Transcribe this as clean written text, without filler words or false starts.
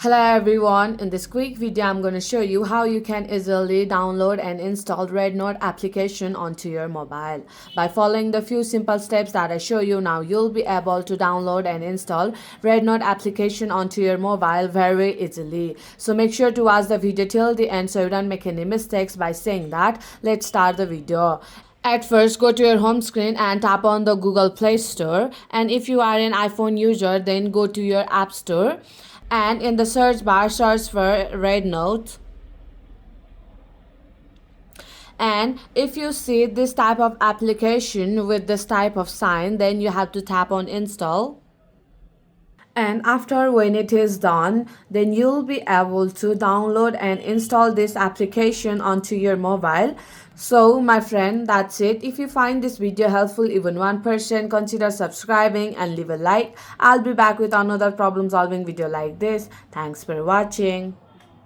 Hello everyone, in this quick video I'm going to show you how you can easily download and install RedNote application onto your mobile. By following the few simple steps that I show you now, you'll be able to download and install RedNote application onto your mobile very easily. So make sure to watch the video till the end so you don't make any mistakes. By saying that, let's start the video. At first, go to your home screen and tap on the Google Play Store, and if you are an iPhone user, then go to your App Store and in the search bar search for RedNote. And if you see this type of application with this type of sign, then you have to tap on install. And after when it is done, then you'll be able to download and install this application onto your mobile. So my friend, that's it. If you find this video helpful even 1%, consider subscribing and leave a like. I'll be back with another problem solving video like this. Thanks for watching.